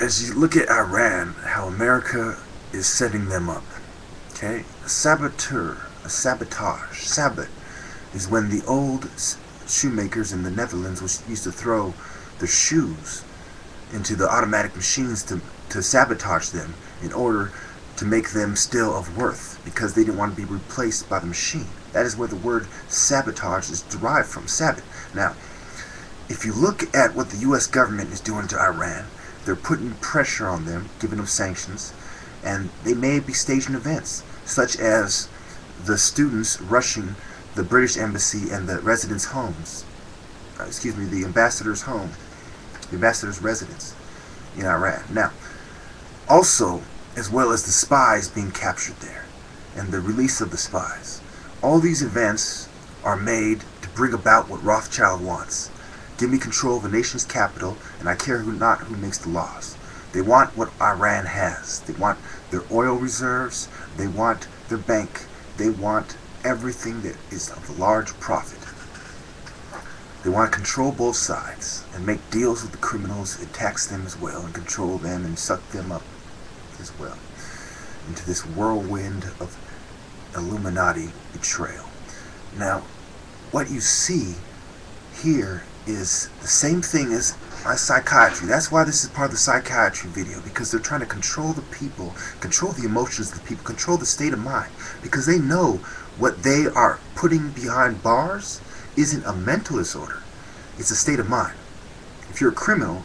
as you look at Iran, how America is setting them up. Okay, a saboteur, a sabotage. Sabot is when the old shoemakers in the Netherlands used to throw their shoes into the automatic machines to sabotage them in order to make them still of worth, because they didn't want to be replaced by the machine. That is where the word sabotage is derived from, sabot. Now, if you look at what the U.S. government is doing to Iran, they're putting pressure on them, giving them sanctions, and they may be staging events, such as the students rushing the British embassy and the residents' homes. The ambassador's home, the ambassador's residence in Iran. Now, also, as well as the spies being captured there, and the release of the spies. All these events are made to bring about what Rothschild wants. Give me control of the nation's capital, and I care not who makes the laws. They want what Iran has. They want their oil reserves. They want their bank. They want everything that is of large profit. They want to control both sides and make deals with the criminals and tax them as well and control them and suck them up as well into this whirlwind of illuminati betrayal. Now, what you see here is the same thing as my psychiatry. That's why this is part of the psychiatry video, because they're trying to control the people, control the emotions of the people, control the state of mind, because they know what they are putting behind bars isn't a mental disorder. It's a state of mind. If you're a criminal,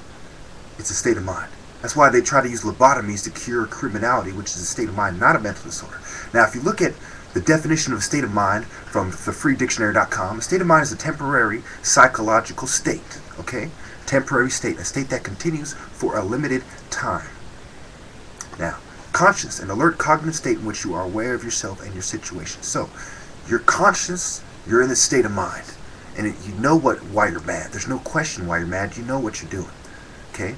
it's a state of mind. That's why they try to use lobotomies to cure criminality, which is a state of mind, not a mental disorder. Now, if you look at the definition of a state of mind from thefreedictionary.com, a state of mind is a temporary psychological state, okay? Temporary state, a state that continues for a limited time. Now, conscious, an alert cognitive state in which you are aware of yourself and your situation. So, you're conscious, you're in this state of mind, and you know why you're mad. There's no question why you're mad. You know what you're doing, okay?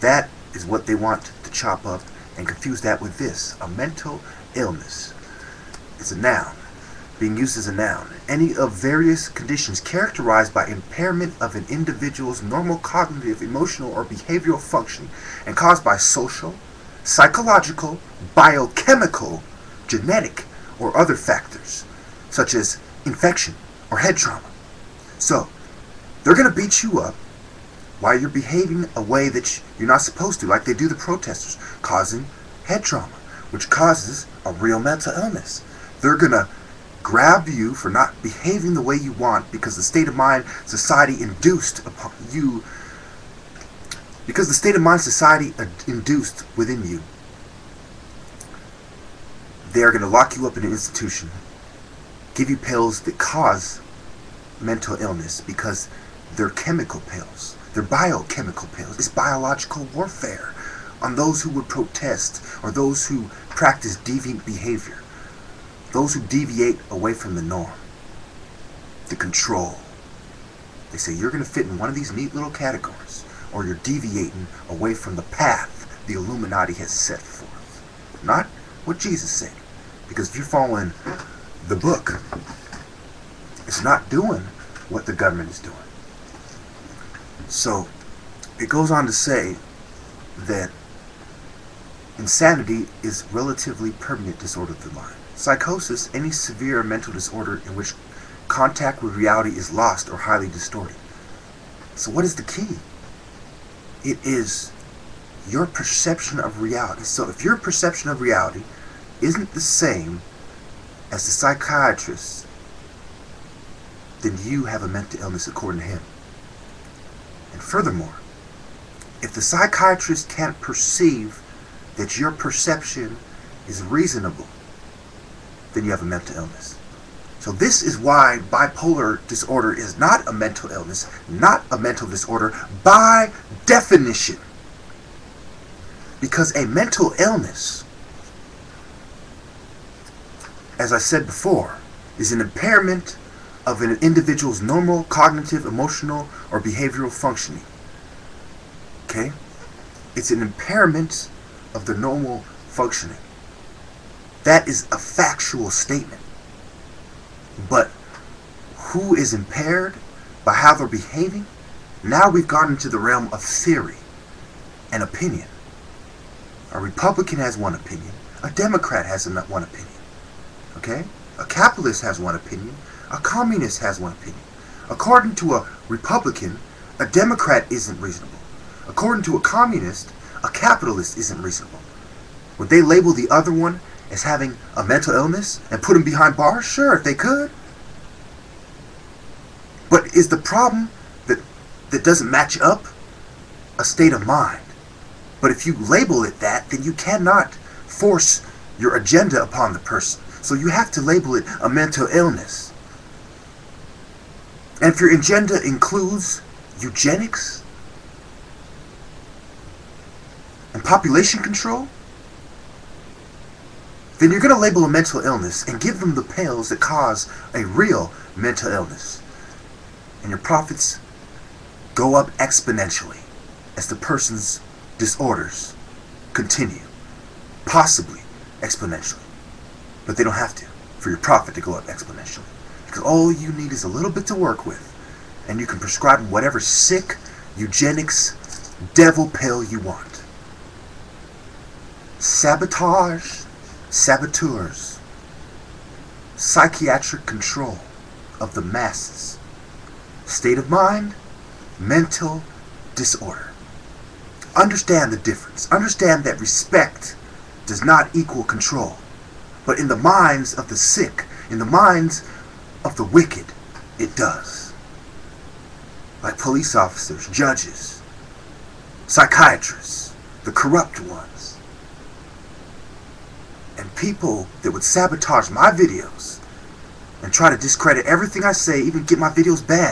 That is what they want to chop up and confuse that with this, a mental illness. It's a noun, being used as a noun. Any of various conditions characterized by impairment of an individual's normal cognitive, emotional, or behavioral function and caused by social, psychological, biochemical, genetic, or other factors, such as infection or head trauma. So, they're going to beat you up while you're behaving a way that you're not supposed to, like they do the protesters, causing head trauma, which causes a real mental illness. They're going to grab you for not behaving the way you want because the state of mind society induced upon you, because the state of mind society induced within you. They're going to lock you up in an institution, give you pills that cause mental illness because they're chemical pills. They're biochemical pills. It's biological warfare on those who would protest or those who practice deviant behavior. Those who deviate away from the norm. The control. They say you're going to fit in one of these neat little categories, or you're deviating away from the path the Illuminati has set forth. Not what Jesus said. Because if you're following the book, it's not doing what the government is doing. So, it goes on to say that insanity is relatively permanent disorder of the mind. Psychosis, any severe mental disorder in which contact with reality is lost or highly distorted. So what is the key? It is your perception of reality. So if your perception of reality isn't the same as the psychiatrist, then you have a mental illness according to him. And furthermore, if the psychiatrist can't perceive that your perception is reasonable, then you have a mental illness. So this is why bipolar disorder is not a mental illness, not a mental disorder by definition. Because a mental illness, as I said before, is an impairment of an individual's normal cognitive, emotional, or behavioral functioning. Okay? It's an impairment of the normal functioning. That is a factual statement. But who is impaired by how they're behaving? Now we've gone into the realm of theory and opinion. A Republican has one opinion. A Democrat has one opinion. Okay? A capitalist has one opinion. A communist has one opinion. According to a Republican, a Democrat isn't reasonable. According to a communist, a capitalist isn't reasonable. Would they label the other one as having a mental illness and put him behind bars? Sure, if they could. But is the problem that doesn't match up a state of mind? But if you label it that, then you cannot force your agenda upon the person. So you have to label it a mental illness. And if your agenda includes eugenics and population control, then you're going to label a mental illness and give them the pills that cause a real mental illness. And your profits go up exponentially as the person's disorders continue, possibly exponentially. But they don't have to for your profit to go up exponentially. Because all you need is a little bit to work with, and you can prescribe whatever sick, eugenics, devil pill you want. Sabotage, saboteurs, psychiatric control of the masses, state of mind, mental disorder. Understand the difference. Understand that respect does not equal control. But in the minds of the sick, in the minds of the wicked, it does. Like police officers, judges, psychiatrists, the corrupt ones, and people that would sabotage my videos and try to discredit everything I say, even get my videos banned.